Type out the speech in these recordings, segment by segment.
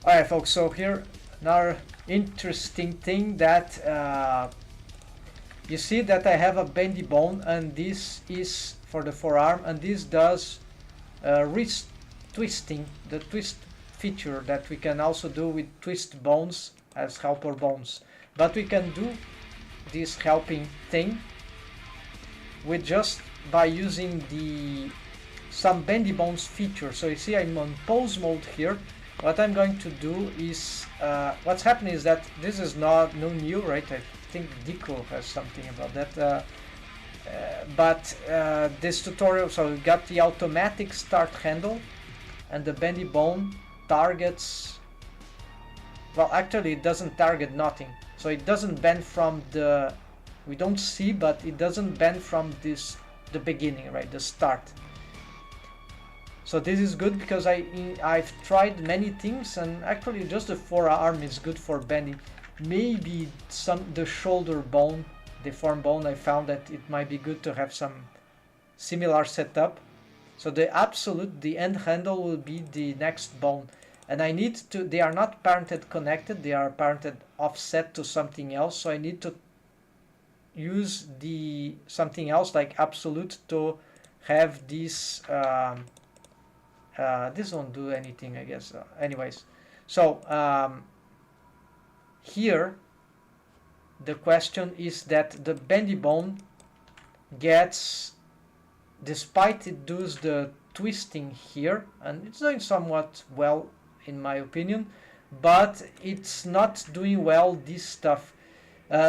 Alright folks, so here another interesting thing that you see that I have a bendy bone, and this is for the forearm, and this does wrist twisting, the twist feature that we can also do with twist bones as helper bones. But we can do this helping thing with just by using the some bendy bones feature. So you see I'm on pose mode here. What I'm going to do is what's happening is that this is not no new, right? I think Dico has something about that. But this tutorial, so we got the automatic start handle, and the bendy bone targets. Well, actually, it doesn't target nothing. So it doesn't bend from the. We don't see, but it doesn't bend from this the beginning, right? The start. So this is good because I've tried many things, and actually just the forearm is good for bending. Maybe the shoulder bone, the forearm bone, I found that it might be good to have some similar setup. So the end handle will be the next bone, and I need to. They are not parented connected; they are parented offset to something else. So I need to use the something else like absolute to have this. This won't do anything, I guess. Anyways, so here the question is that the bendy bone gets, despite it does the twisting here, and it's doing somewhat well in my opinion, but it's not doing well this stuff.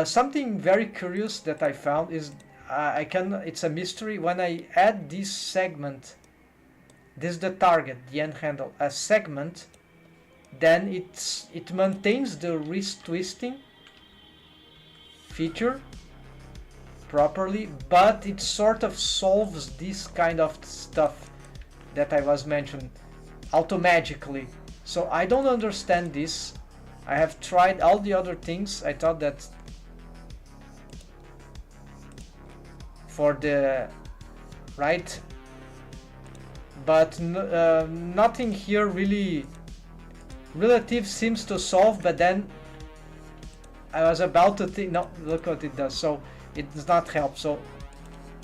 Something very curious that I found is it's a mystery. When I add this segment, this is the target, the end handle, a segment, then it maintains the wrist twisting feature properly, but it sort of solves this kind of stuff that I was mentioning automatically. So I don't understand this. I have tried all the other things. I thought that for the right, but nothing here really relative seems to solve. But then I was about to think, no, look what it does. So it does not help. So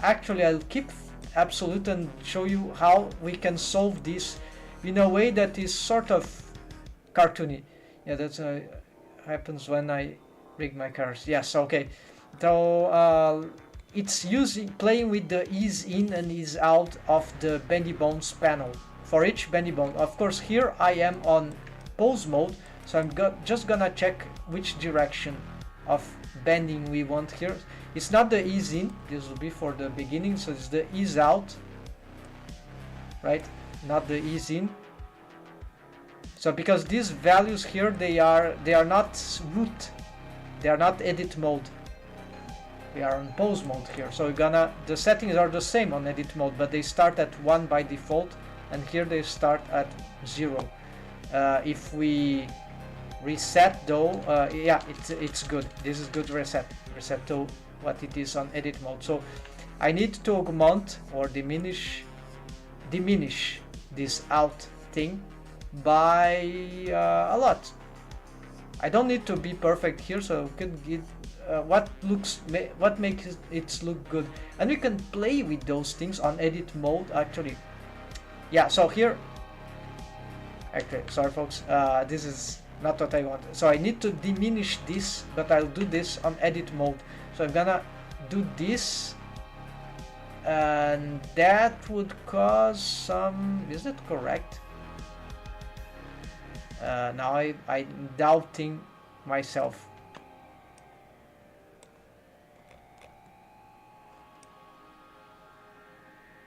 actually I'll keep absolute and show you how we can solve this in a way that is sort of cartoony. Yeah, that's happens when I rig my cars. Yes, okay. So it's playing with the ease in and ease out of the bendy bones panel for each bendy bone. Of course, here I am on pose mode, so I'm just gonna check which direction of bending we want here. It's not the ease in, this will be for the beginning, so it's the ease out, right? Not the ease in. So because these values here, they are not root, they are not edit mode. We are on pose mode here, so the settings are the same on edit mode, but they start at 1 by default, and here they start at 0. If we reset though, yeah, it's good. This is good reset to what it is on edit mode. So I need to augment or diminish this out thing by a lot. I don't need to be perfect here, so we can get what makes it look good, and we can play with those things on edit mode actually. Yeah, so here actually, sorry folks, this is not what I want. So I need to diminish this, but I'll do this on edit mode. So I'm gonna do this, and that would cause some, is it correct? Now I'm doubting myself.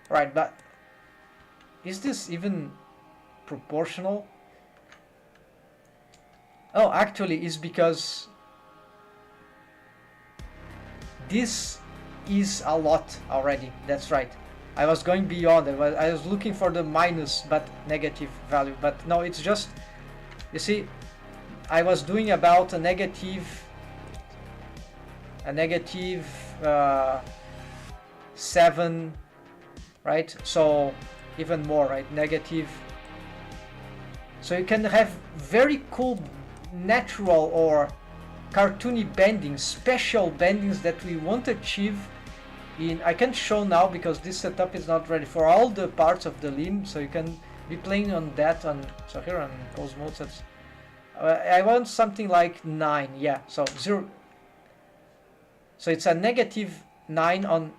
Right, but is this even proportional? Oh, actually it's because this is a lot already. That's right. I was going beyond it. I was looking for the minus but negative value, but no, it's just, you see, I was doing about a negative 7, right? So even more, right? Negative So you can have very cool natural or cartoony bendings, special bendings that we want to achieve in. I can't show now because this setup is not ready for all the parts of the limb, so you can be playing on that on. So here on pose mode, that's I want something like 9, yeah, so 0. So it's a -9 on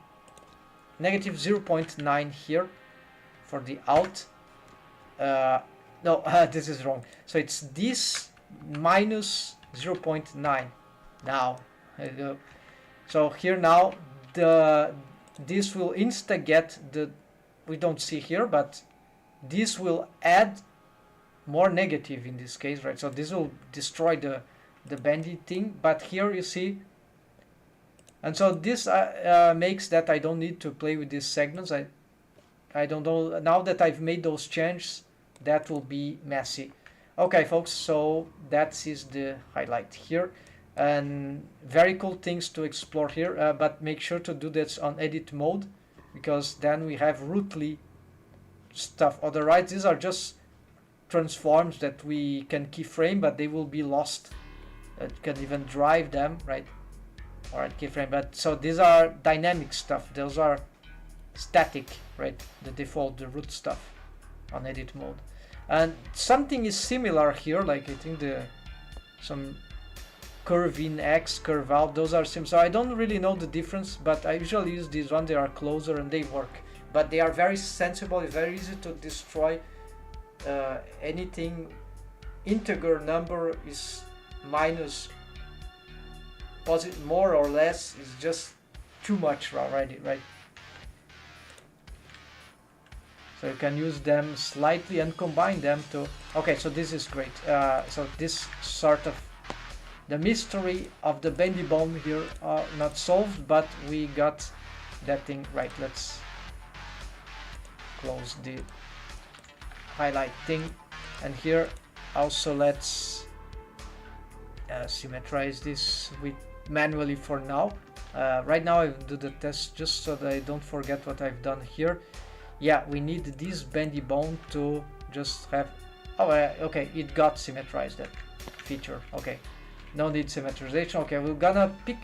-0.9 here for the out. No, this is wrong. So it's this minus 0.9 now. So here now this will insta get the, we don't see here, but this will add more negative in this case, right? So this will destroy the bendy thing, but here you see, and so this makes that I don't need to play with these segments. I don't know, now that I've made those changes, that will be messy. Okay folks, so that is the highlight here, and very cool things to explore here, but make sure to do this on edit mode, because then we have rootly stuff. Otherwise these are just transforms that we can keyframe, but they will be lost. You can even drive them, right? Or keyframe, but so these are dynamic stuff, those are static, right? The default, the root stuff on edit mode. And something is similar here, like I think some curve in X, curve out, those are similar. So I don't really know the difference, but I usually use these ones. They are closer and they work, but they are very sensible. It's very easy to destroy anything. Integer number is minus positive, more or less, is just too much already, right? So you can use them slightly and combine them to. Okay, so this is great. So this sort of the mystery of the bendy bone here not solved, but we got that thing right. Let's close the highlight thing, and here also let's symmetrize this with manually for now. Right now I do the test just so that I don't forget what I've done here. Yeah, we need this bendy bone to just have. Oh, okay, it got symmetrized, that feature. Okay, no need symmetrization. Okay, we're gonna pick